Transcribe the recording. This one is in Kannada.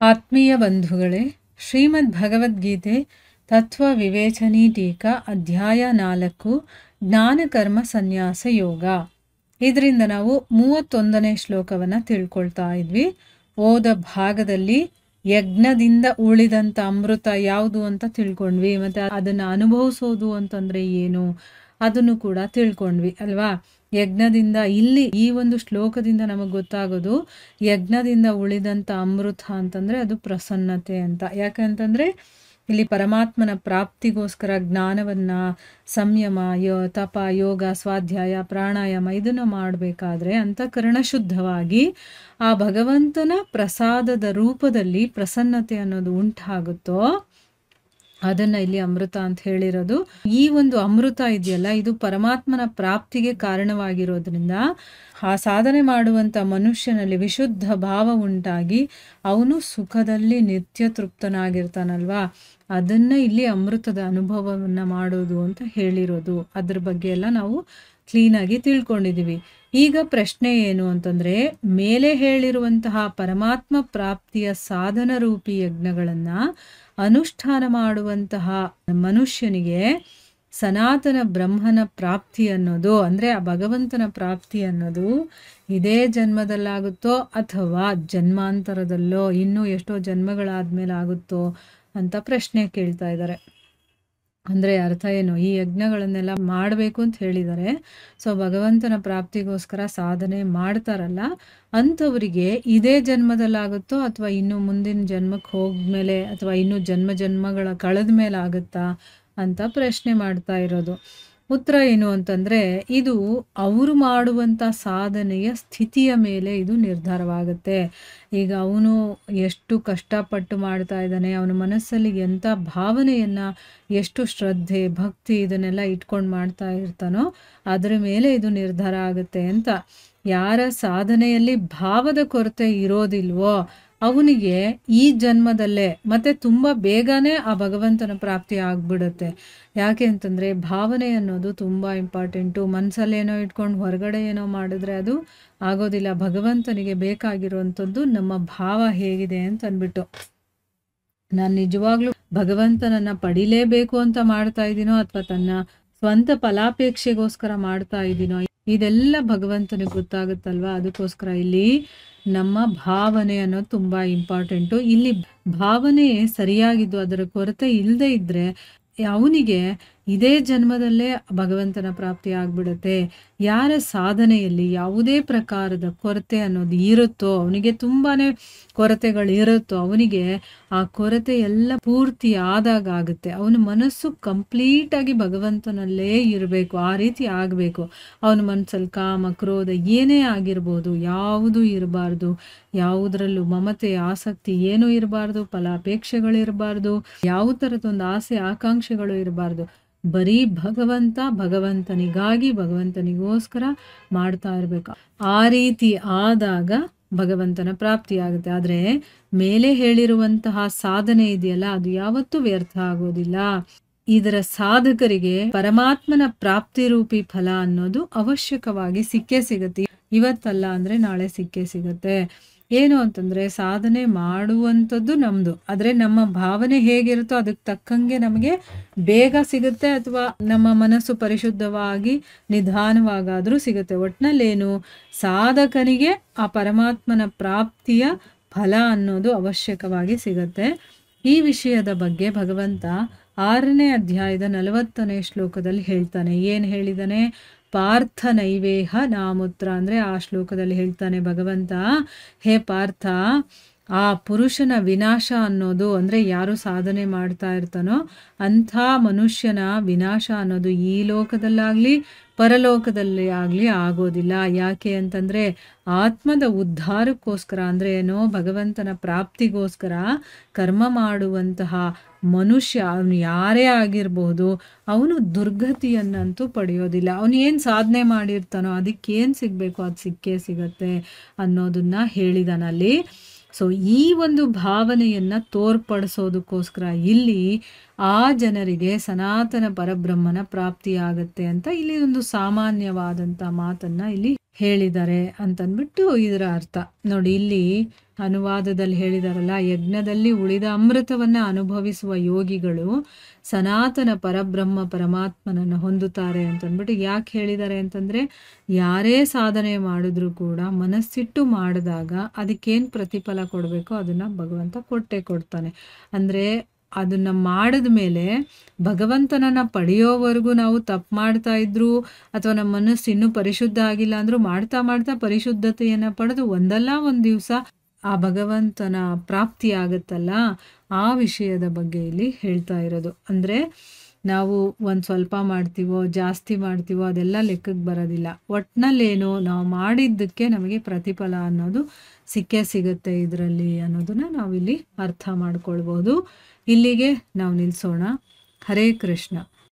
ಆತ್ಮೀಯ ಬಂಧುಗಳೇ, ಶ್ರೀಮದ್ ಭಗವದ್ಗೀತೆ ತತ್ವ ವಿವೇಚನಿ ಟೀಕಾ ಅಧ್ಯಾಯ 4 ಜ್ಞಾನಕರ್ಮ ಸನ್ಯಾಸ ಯೋಗ. ಇದರಿಂದ ನಾವು 31ನೇ ಶ್ಲೋಕವನ್ನು ತಿಳ್ಕೊಳ್ತಾ ಇದ್ವಿ. ಓದ ಭಾಗದಲ್ಲಿ ಯಜ್ಞದಿಂದ ಉಳಿದಂಥ ಅಮೃತ ಯಾವುದು ಅಂತ ತಿಳ್ಕೊಂಡ್ವಿ, ಮತ್ತು ಅದನ್ನು ಅನುಭವಿಸೋದು ಅಂತಂದರೆ ಏನು ಅದನ್ನು ಕೂಡ ತಿಳ್ಕೊಂಡ್ವಿ ಅಲ್ವಾ. ಯಜ್ಞದಿಂದ ಇಲ್ಲಿ ಈ ಒಂದು ಶ್ಲೋಕದಿಂದ ನಮಗೆ ಗೊತ್ತಾಗೋದು, ಯಜ್ಞದಿಂದ ಉಳಿದಂಥ ಅಮೃತ ಅಂತಂದರೆ ಅದು ಪ್ರಸನ್ನತೆ ಅಂತ. ಯಾಕಂತಂದರೆ ಇಲ್ಲಿ ಪರಮಾತ್ಮನ ಪ್ರಾಪ್ತಿಗೋಸ್ಕರ ಜ್ಞಾನವನ್ನು, ಸಂಯಮ, ತಪ, ಯೋಗ, ಸ್ವಾಧ್ಯಾಯ, ಪ್ರಾಣಾಯಾಮ ಇದನ್ನು ಮಾಡಬೇಕಾದ್ರೆ ಅಂತಃಕರಣ ಶುದ್ಧವಾಗಿ ಆ ಭಗವಂತನ ಪ್ರಸಾದದ ರೂಪದಲ್ಲಿ ಪ್ರಸನ್ನತೆ ಅನ್ನೋದು ಉಂಟಾಗುತ್ತೋ ಅದನ್ನು ಇಲ್ಲಿ ಅಮೃತ ಅಂತ ಹೇಳಿರೋದು. ಈ ಒಂದು ಅಮೃತ ಇದೆಯಲ್ಲ, ಇದು ಪರಮಾತ್ಮನ ಪ್ರಾಪ್ತಿಗೆ ಕಾರಣವಾಗಿರೋದ್ರಿಂದ ಆ ಸಾಧನೆ ಮಾಡುವಂಥ ಮನುಷ್ಯನಲ್ಲಿ ವಿಶುದ್ಧ ಭಾವ ಉಂಟಾಗಿ ಅವನು ಸುಖದಲ್ಲಿ ನಿತ್ಯ ತೃಪ್ತನಾಗಿರ್ತಾನಲ್ವಾ. ಅದನ್ನು ಇಲ್ಲಿ ಅಮೃತದ ಅನುಭವವನ್ನು ಮಾಡೋದು ಅಂತ ಹೇಳಿರೋದು. ಅದ್ರ ಬಗ್ಗೆ ಎಲ್ಲ ನಾವು ಕ್ಲೀನಾಗಿ ತಿಳ್ಕೊಂಡಿದ್ದೀವಿ. ಈಗ ಪ್ರಶ್ನೆ ಏನು ಅಂತಂದರೆ, ಮೇಲೆ ಹೇಳಿರುವಂತಹ ಪರಮಾತ್ಮ ಪ್ರಾಪ್ತಿಯ ಸಾಧನ ರೂಪಿ ಯಜ್ಞಗಳನ್ನು ಅನುಷ್ಠಾನ ಮಾಡುವಂತಹ ಮನುಷ್ಯನಿಗೆ ಸನಾತನ ಬ್ರಹ್ಮನ ಪ್ರಾಪ್ತಿ ಅನ್ನೋದು, ಅಂದರೆ ಆ ಭಗವಂತನ ಪ್ರಾಪ್ತಿ ಅನ್ನೋದು ಇದೇ ಜನ್ಮದಲ್ಲಾಗುತ್ತೋ ಅಥವಾ ಜನ್ಮಾಂತರದಲ್ಲೋ, ಇನ್ನೂ ಎಷ್ಟೋ ಜನ್ಮಗಳಾದ್ಮೇಲೆ ಆಗುತ್ತೋ ಅಂತ ಪ್ರಶ್ನೆ ಕೇಳ್ತಾ ಇದ್ದಾರೆ. ಅಂದರೆ ಅರ್ಥ ಏನು, ಈ ಯಜ್ಞಗಳನ್ನೆಲ್ಲ ಮಾಡಬೇಕು ಅಂತ ಹೇಳಿದ್ದಾರೆ. ಸೊ ಭಗವಂತನ ಪ್ರಾಪ್ತಿಗೋಸ್ಕರ ಸಾಧನೆ ಮಾಡ್ತಾರಲ್ಲ ಅಂಥವರಿಗೆ ಇದೇ ಜನ್ಮದಲ್ಲಾಗುತ್ತೋ ಅಥವಾ ಇನ್ನು ಮುಂದಿನ ಜನ್ಮಕ್ಕೆ ಹೋದ್ಮೇಲೆ ಅಥವಾ ಇನ್ನು ಜನ್ಮಗಳ ಕಳೆದ ಮೇಲೆ ಆಗುತ್ತಾ ಅಂತ ಪ್ರಶ್ನೆ ಮಾಡ್ತಾ ಇರೋದು. ಉತ್ತರ ಏನು ಅಂತಂದರೆ, ಇದು ಅವರು ಮಾಡುವಂಥ ಸಾಧನೆಯ ಸ್ಥಿತಿಯ ಮೇಲೆ ಇದು ನಿರ್ಧಾರವಾಗುತ್ತೆ. ಈಗ ಅವನು ಎಷ್ಟು ಕಷ್ಟಪಟ್ಟು ಮಾಡ್ತಾ ಇದ್ದಾನೆ, ಅವನ ಮನಸ್ಸಲ್ಲಿ ಎಂಥ ಭಾವನೆಯನ್ನು, ಎಷ್ಟು ಶ್ರದ್ಧೆ, ಭಕ್ತಿ ಇದನ್ನೆಲ್ಲ ಇಟ್ಕೊಂಡು ಮಾಡ್ತಾ ಇರ್ತಾನೋ ಅದರ ಮೇಲೆ ಇದು ನಿರ್ಧಾರ ಆಗುತ್ತೆ ಅಂತ. ಯಾರ ಸಾಧನೆಯಲ್ಲಿ ಭಾವದ ಕೊರತೆ ಇರೋದಿಲ್ವೋ ಅವನಿಗೆ ಈ ಜನ್ಮದಲ್ಲೇ ಮತ್ತು ತುಂಬ ಬೇಗನೆ ಆ ಭಗವಂತನ ಪ್ರಾಪ್ತಿ ಆಗ್ಬಿಡುತ್ತೆ. ಯಾಕೆ ಅಂತಂದರೆ ಭಾವನೆ ಅನ್ನೋದು ತುಂಬ ಇಂಪಾರ್ಟೆಂಟು. ಮನಸ್ಸಲ್ಲೇನೋ ಇಟ್ಕೊಂಡು ಹೊರಗಡೆ ಏನೋ ಮಾಡಿದ್ರೆ ಅದು ಆಗೋದಿಲ್ಲ. ಭಗವಂತನಿಗೆ ಬೇಕಾಗಿರುವಂಥದ್ದು ನಮ್ಮ ಭಾವ ಹೇಗಿದೆ ಅಂತ ಅಂದ್ಬಿಟ್ಟು, ನಾನು ನಿಜವಾಗ್ಲೂ ಭಗವಂತನನ್ನು ಪಡಿಲೇಬೇಕು ಅಂತ ಮಾಡ್ತಾ ಇದ್ದೀನೋ ಅಥವಾ ತನ್ನ ಸ್ವಂತ ಫಲಾಪೇಕ್ಷೆಗೋಸ್ಕರ ಮಾಡ್ತಾ ಇದ್ದೀನೋ, ಇದೆಲ್ಲ ಭಗವಂತನಿಗೆ ಗೊತ್ತಾಗುತ್ತಲ್ವ. ಅದಕ್ಕೋಸ್ಕರ ಇಲ್ಲಿ ನಮ್ಮ ಭಾವನೆ ಅನ್ನೋದು ತುಂಬ ಇಂಪಾರ್ಟೆಂಟು. ಇಲ್ಲಿ ಭಾವನೆ ಸರಿಯಾಗಿದ್ದು ಅದರ ಕೊರತೆ ಇಲ್ಲದೆ ಇದ್ದರೆ ಅವನಿಗೆ ಇದೇ ಜನ್ಮದಲ್ಲೇ ಭಗವಂತನ ಪ್ರಾಪ್ತಿ ಆಗ್ಬಿಡುತ್ತೆ. ಯಾರ ಸಾಧನೆಯಲ್ಲಿ ಯಾವುದೇ ಪ್ರಕಾರದ ಕೊರತೆ ಅನ್ನೋದು ಇರುತ್ತೋ, ಅವನಿಗೆ ತುಂಬಾ ಕೊರತೆಗಳು ಇರುತ್ತೋ, ಅವನಿಗೆ ಆ ಕೊರತೆ ಎಲ್ಲ ಪೂರ್ತಿ ಆದಾಗ ಆಗುತ್ತೆ. ಅವನ ಮನಸ್ಸು ಕಂಪ್ಲೀಟಾಗಿ ಭಗವಂತನಲ್ಲೇ ಇರಬೇಕು, ಆ ರೀತಿ ಆಗಬೇಕು. ಅವನ ಮನಸ್ಸಲ್ಲಿ ಕಾಮ, ಕ್ರೋಧ ಏನೇ ಆಗಿರ್ಬೋದು ಯಾವುದೂ ಇರಬಾರ್ದು. ಯಾವುದರಲ್ಲೂ ಮಮತೆ, ಆಸಕ್ತಿ ಏನೂ ಇರಬಾರ್ದು. ಫಲಾಪೇಕ್ಷೆಗಳಿರಬಾರ್ದು. ಯಾವ ಥರದೊಂದು ಆಸೆ ಆಕಾಂಕ್ಷೆಗಳು ಇರಬಾರ್ದು. ಬರೀ ಭಗವಂತನಿಗಾಗಿ ಭಗವಂತನಿಗೋಸ್ಕರ ಮಾಡ್ತಾ ಇರಬೇಕು. ಆ ರೀತಿ ಆದಾಗ ಭಗವಂತನ ಪ್ರಾಪ್ತಿ ಆಗುತ್ತೆ. ಆದರೆ ಮೇಲೆ ಹೇಳಿರುವಂತಹ ಸಾಧನೆ ಇದೆಯಲ್ಲ, ಅದು ಯಾವತ್ತೂ ವ್ಯರ್ಥ ಆಗೋದಿಲ್ಲ. ಇದರ ಸಾಧಕರಿಗೆ ಪರಮಾತ್ಮನ ಪ್ರಾಪ್ತಿ ರೂಪಿ ಫಲ ಅನ್ನೋದು ಅವಶ್ಯಕವಾಗಿ ಸಿಕ್ಕೇ ಸಿಗುತ್ತೆ. ಇವತ್ತಲ್ಲ ಅಂದರೆ ನಾಳೆ ಸಿಕ್ಕೇ ಸಿಗುತ್ತೆ. ಏನು ಅಂತಂದರೆ, ಸಾಧನೆ ಮಾಡುವಂಥದ್ದು ನಮ್ಮದು, ಆದರೆ ನಮ್ಮ ಭಾವನೆ ಹೇಗಿರುತ್ತೋ ಅದಕ್ಕೆ ತಕ್ಕಂಗೆ ನಮಗೆ ಬೇಗ ಸಿಗುತ್ತೆ ಅಥವಾ ನಮ್ಮ ಮನಸ್ಸು ಪರಿಶುದ್ಧವಾಗಿ ನಿಧಾನವಾಗಾದರೂ ಸಿಗುತ್ತೆ. ಒಟ್ಟಿನಲ್ಲೇನು, ಸಾಧಕನಿಗೆ ಆ ಪರಮಾತ್ಮನ ಪ್ರಾಪ್ತಿಯ ಫಲ ಅನ್ನೋದು ಅವಶ್ಯಕವಾಗಿ ಸಿಗುತ್ತೆ. ಈ ವಿಷಯದ ಬಗ್ಗೆ ಭಗವಂತ 6ನೇ ಅಧ್ಯಾಯದ 40ನೇ ಶ್ಲೋಕದಲ್ಲಿ ಹೇಳ್ತಾನೆ. ಏನು ಹೇಳಿದಾನೆ? ಪಾರ್ಥ ನೈವೇಹ ನಾಮುತ್ರ. ಅಂದರೆ ಆ ಶ್ಲೋಕದಲ್ಲಿ ಹೇಳ್ತಾನೆ ಭಗವಂತ, ಹೇ ಪಾರ್ಥ, ಆ ಪುರುಷನ ವಿನಾಶ ಅನ್ನೋದು, ಅಂದರೆ ಯಾರು ಸಾಧನೆ ಮಾಡ್ತಾ ಇರ್ತಾನೋ ಅಂಥ ಮನುಷ್ಯನ ವಿನಾಶ ಅನ್ನೋದು ಈ ಲೋಕದಲ್ಲಾಗಲಿ ಪರಲೋಕದಲ್ಲಿ ಆಗಲಿ ಆಗೋದಿಲ್ಲ. ಯಾಕೆ ಅಂತಂದರೆ ಆತ್ಮದ ಉದ್ಧಾರಕ್ಕೋಸ್ಕರ, ಅಂದರೆ ಏನೋ ಭಗವಂತನ ಪ್ರಾಪ್ತಿಗೋಸ್ಕರ ಕರ್ಮ ಮಾಡುವಂತಹ ಮನುಷ್ಯ, ಅವನು ಯಾರೇ ಆಗಿರ್ಬೋದು, ಅವನು ದುರ್ಗತಿಯನ್ನಂತೂ ಪಡೆಯೋದಿಲ್ಲ. ಅವನು ಏನು ಸಾಧನೆ ಮಾಡಿರ್ತಾನೋ ಅದಕ್ಕೇನು ಸಿಗಬೇಕು ಅದು ಸಿಕ್ಕೇ ಸಿಗತ್ತೆ ಅನ್ನೋದನ್ನು ಹೇಳಿದಾನಲ್ಲಿ. ಸೊ ಈ ಒಂದು ಭಾವನೆಯನ್ನು ತೋರ್ಪಡಿಸೋದಕ್ಕೋಸ್ಕರ ಇಲ್ಲಿ ಆ ಜನರಿಗೆ ಸನಾತನ ಪರಬ್ರಹ್ಮನ ಪ್ರಾಪ್ತಿಯಾಗತ್ತೆ ಅಂತ ಇಲ್ಲಿ ಒಂದು ಸಾಮಾನ್ಯವಾದಂಥ ಮಾತನ್ನು ಇಲ್ಲಿ ಹೇಳಿದ್ದಾರೆ ಅಂತಂದ್ಬಿಟ್ಟು ಇದರ ಅರ್ಥ. ನೋಡಿ, ಇಲ್ಲಿ ಅನುವಾದದಲ್ಲಿ ಹೇಳಿದಾರಲ್ಲ, ಯಜ್ಞದಲ್ಲಿ ಉಳಿದ ಅಮೃತವನ್ನು ಅನುಭವಿಸುವ ಯೋಗಿಗಳು ಸನಾತನ ಪರಬ್ರಹ್ಮ ಪರಮಾತ್ಮನನ್ನು ಹೊಂದುತ್ತಾರೆ ಅಂತಂದ್ಬಿಟ್ಟು ಯಾಕೆ ಹೇಳಿದ್ದಾರೆ ಅಂತಂದರೆ, ಯಾರೇ ಸಾಧನೆ ಮಾಡಿದ್ರೂ ಕೂಡ ಮನಸ್ಸಿಟ್ಟು ಮಾಡಿದಾಗ ಅದಕ್ಕೇನು ಪ್ರತಿಫಲ ಕೊಡಬೇಕೋ ಅದನ್ನು ಭಗವಂತ ಕೊಟ್ಟೇ ಕೊಡ್ತಾನೆ. ಅಂದರೆ ಅದನ್ನು ಮಾಡಿದ ಮೇಲೆ ಭಗವಂತನನ್ನು ಪಡೆಯೋವರೆಗೂ ನಾವು ತಪ್ಪು ಮಾಡ್ತಾ ಇದ್ರು ಅಥವಾ ನಮ್ಮ ಮನಸ್ಸು ಇನ್ನೂ ಪರಿಶುದ್ಧ ಆಗಿಲ್ಲ ಅಂದರೂ ಮಾಡ್ತಾ ಮಾಡ್ತಾ ಪರಿಶುದ್ಧತೆಯನ್ನು ಪಡೆದು ಒಂದಲ್ಲ ಒಂದು ದಿವಸ ಆ ಭಗವಂತನ ಪ್ರಾಪ್ತಿ ಆಗುತ್ತಲ್ಲ, ಆ ವಿಷಯದ ಬಗ್ಗೆ ಇಲ್ಲಿ ಹೇಳ್ತಾ ಇರೋದು. ಅಂದರೆ ನಾವು ಒಂದು ಸ್ವಲ್ಪ ಮಾಡ್ತೀವೋ ಜಾಸ್ತಿ ಮಾಡ್ತೀವೋ ಅದೆಲ್ಲ ಲೆಕ್ಕಕ್ಕೆ ಬರೋದಿಲ್ಲ. ಒಟ್ಟಿನಲ್ಲೇನು ನಾವು ಮಾಡಿದ್ದಕ್ಕೆ ನಮಗೆ ಪ್ರತಿಫಲ ಅನ್ನೋದು ಸಿಕ್ಕೇ ಸಿಗುತ್ತೆ ಇದರಲ್ಲಿ ಅನ್ನೋದನ್ನು ನಾವಿಲ್ಲಿ ಅರ್ಥ ಮಾಡ್ಕೊಳ್ಬೋದು. ಇಲ್ಲಿಗೆ ನಾವು ನಿಲ್ಲಿಸೋಣ. ಹರೇ ಕೃಷ್ಣ.